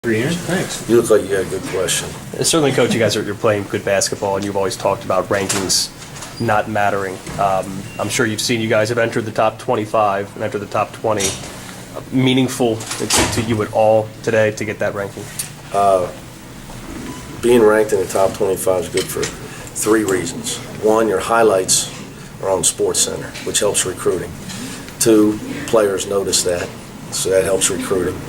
3 years? Thanks. You look like you got a good question. Certainly, Coach, you guys you're playing good basketball, and you've always talked about rankings not mattering. I'm sure you've seen you guys have entered the top 25 and entered the top 20. Meaningful to you at all today to get that ranking? Being ranked in the top 25 is good for 3 reasons. 1, your highlights are on SportsCenter, which helps recruiting. 2, players notice that, so that helps recruiting.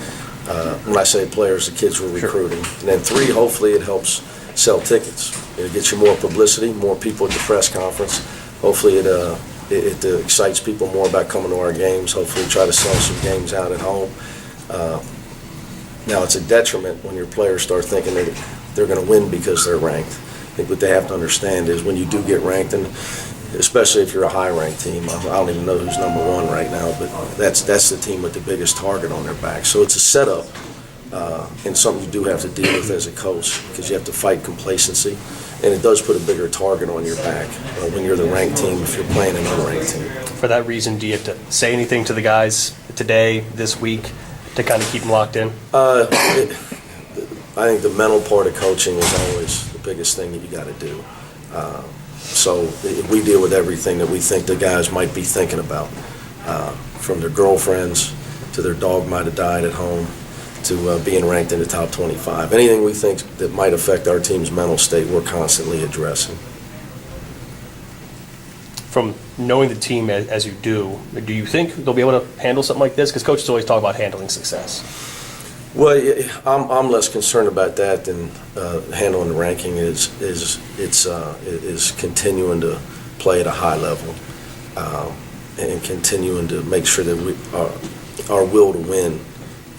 When I say players, the kids we're recruiting. And then 3, hopefully it helps sell tickets. It gets you more publicity, more people at the press conference. Hopefully it excites people more about coming to our games. Hopefully try to sell some games out at home. Now it's a detriment when your players start thinking that they're going to win because they're ranked. I think what they have to understand is when you do get ranked, and especially if you're a high-ranked team, I don't even know who's number 1 right now, but that's the team with the biggest target on their back. So it's a setup and something you do have to deal with as a coach because you have to fight complacency, and it does put a bigger target on your back when you're the ranked team if you're playing an unranked team. For that reason, do you have to say anything to the guys today, this week, to kind of keep them locked in? I think the mental part of coaching is always the biggest thing that you got to do. So we deal with everything that we think the guys might be thinking about, from their girlfriends to their dog might have died at home to being ranked in the top 25. Anything we think that might affect our team's mental state, we're constantly addressing. From knowing the team as you do you think they'll be able to handle something like this? Because coaches always talk about handling success. Well, I'm less concerned about that than handling the ranking. Is continuing to play at a high level and continuing to make sure that our will to win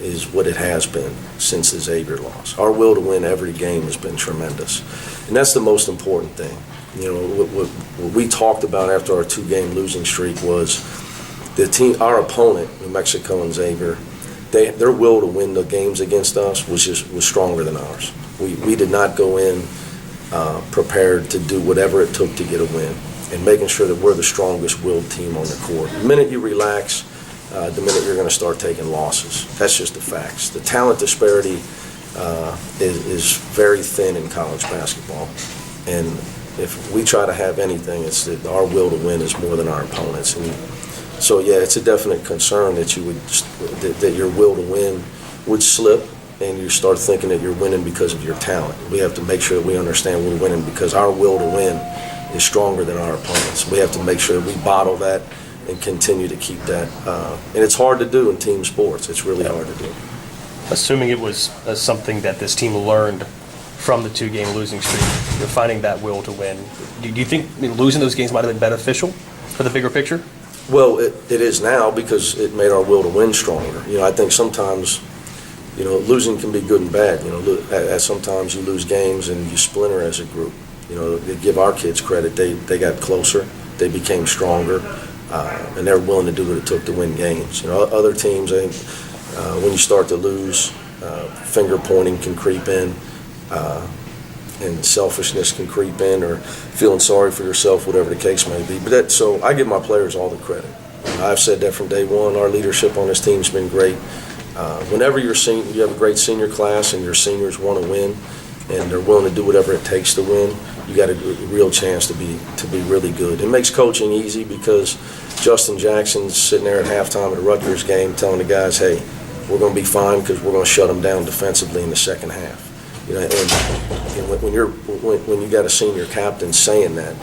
is what it has been since the Xavier loss. Our will to win every game has been tremendous, and that's the most important thing. You know, what we talked about after our 2-game losing streak was the team, our opponent, New Mexico and Xavier. Their will to win the games against us was stronger than ours. We did not go in prepared to do whatever it took to get a win, and making sure that we're the strongest willed team on the court. The minute you relax, the minute you're going to start taking losses. That's just the facts. The talent disparity is very thin in college basketball, and if we try to have anything, it's that our will to win is more than our opponents. And so, yeah, it's a definite concern that that your will to win would slip, and you start thinking that you're winning because of your talent. We have to make sure that we understand we're winning because our will to win is stronger than our opponents. We have to make sure that we bottle that and continue to keep that. And it's hard to do in team sports. It's really hard to do. Assuming it was something that this team learned from the 2-game losing streak, you're finding that will to win. Do you think losing those games might have been beneficial for the bigger picture? Well, it is now because it made our will to win stronger. You know, I think sometimes, you know, losing can be good and bad. You know, sometimes you lose games and you splinter as a group. You know, they give our kids credit. They got closer. They became stronger, and they're willing to do what it took to win games. You know, other teams, I think, when you start to lose, finger pointing can creep in. And selfishness can creep in, or feeling sorry for yourself, whatever the case may be. But so I give my players all the credit. I've said that from day one. Our leadership on this team's been great. Whenever you have a great senior class and your seniors want to win, and they're willing to do whatever it takes to win, you got a real chance to be really good. It makes coaching easy because Justin Jackson's sitting there at halftime at a Rutgers game telling the guys, "Hey, we're going to be fine because we're going to shut them down defensively in the second half." You know, and when you got a senior captain saying that,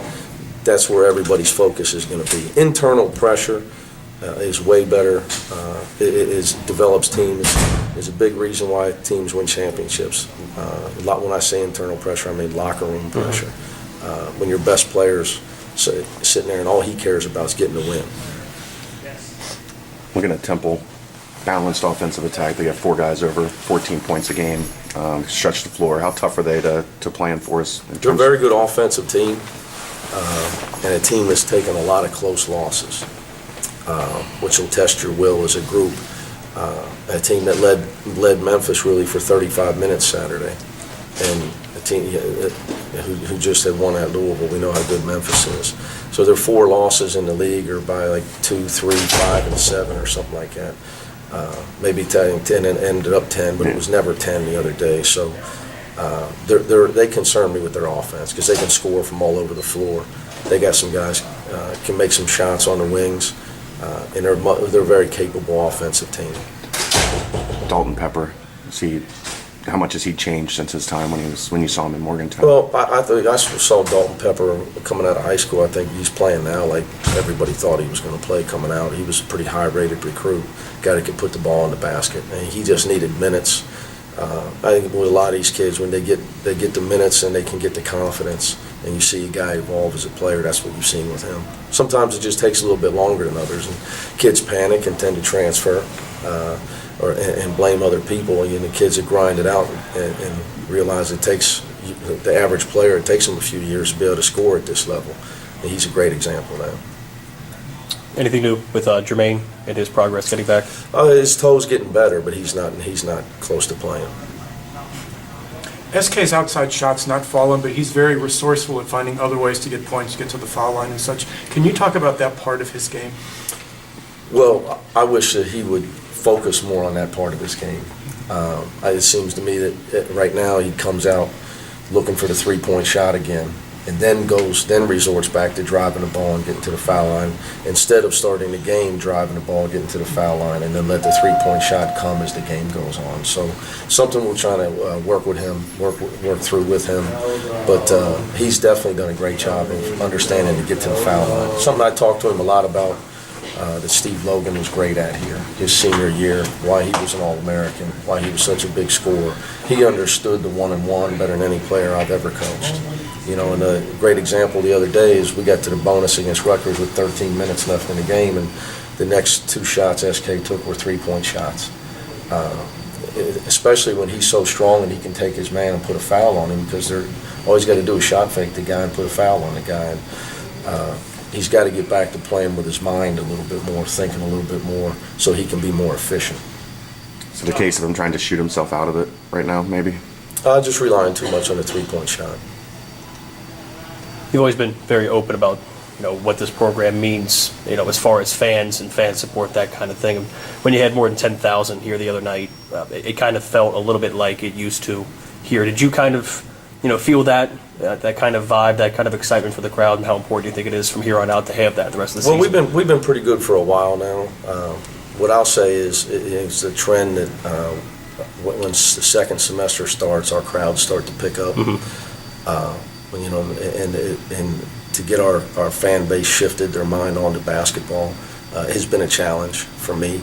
that's where everybody's focus is going to be. Internal pressure is way better. It develops teams. Is a big reason why teams win championships. A lot when I say internal pressure, I mean locker room pressure. When your best players sitting there and all he cares about is getting the win. Looking at Temple, balanced offensive attack. They got 4 guys over 14 points a game. Stretch the floor. How tough are they to plan for us? They're a very good offensive team, and a team that's taken a lot of close losses, which will test your will as a group. A team that led Memphis really for 35 minutes Saturday, and a team who just had won at Louisville. We know how good Memphis is. So their 4 losses in the league are by like 2, 3, 5, and 7 or something like that. maybe 10 and ended up 10, but it was never 10 the other day. So they concern me with their offense because they can score from all over the floor. They got some guys can make some shots on the wings, and they're a very capable offensive team. Dalton Pepper, how much has he changed since his time when you saw him in Morgantown? Well, I saw Dalton Pepper coming out of high school. I think he's playing now like everybody thought he was going to play coming out. He was a pretty high-rated recruit, guy that could put the ball in the basket, and he just needed minutes. I think with a lot of these kids, when they get the minutes and they can get the confidence, and you see a guy evolve as a player, that's what you've seen with him. Sometimes it just takes a little bit longer than others, and kids panic and tend to transfer and blame other people. And the kids that grind it out and realize it takes the average player, it takes him a few years to be able to score at this level. And he's a great example now. Anything new with Jermaine and his progress getting back? His toe's getting better, but he's not close to playing. SK's outside shot's not fallen, but he's very resourceful at finding other ways to get points, get to the foul line and such. Can you talk about that part of his game? Well, I wish that he would focus more on that part of his game. It seems to me that right now he comes out looking for the three-point shot again, and then resorts back to driving the ball and getting to the foul line, instead of starting the game driving the ball, getting to the foul line, and then let the three-point shot come as the game goes on. So something we're trying to work through with him, but he's definitely done a great job of understanding to get to the foul line. Something I talked to him a lot about that Steve Logan was great at here, his senior year, why he was an All-American, why he was such a big scorer. He understood the one-on-one better than any player I've ever coached. And a great example the other day is we got to the bonus against Rutgers with 13 minutes left in the game, and the next two shots SK took were three-point shots. Especially when he's so strong and he can take his man and put a foul on him, because all he's got to do is shot fake the guy and put a foul on the guy. He's got to get back to playing with his mind a little bit more, thinking a little bit more, so he can be more efficient. So the case of him trying to shoot himself out of it right now, maybe? Just relying too much on the three-point shot. You've always been very open about, what this program means, as far as fans and fan support, that kind of thing. When you had more than 10,000 here the other night, it kind of felt a little bit like it used to here. Did you kind of, feel that kind of vibe, that kind of excitement for the crowd, and how important do you think it is from here on out to have that the rest of the season? Well, we've been pretty good for a while now. What I'll say is it's the trend that when the second semester starts, our crowds start to pick up. Mm-hmm. And to get our fan base shifted their mind onto basketball has been a challenge for me.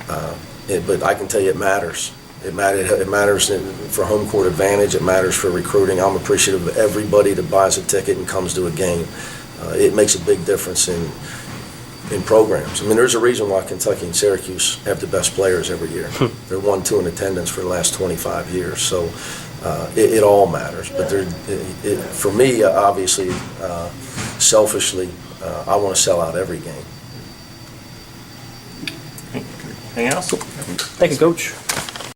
But I can tell you it matters. It matters for home court advantage. It matters for recruiting. I'm appreciative of everybody that buys a ticket and comes to a game. It makes a big difference in programs. I mean, there's a reason why Kentucky and Syracuse have the best players every year. They're 1-2 in attendance for the last 25 years. So it all matters. But for me, obviously, selfishly, I want to sell out every game. Anything else? Thank you, Coach.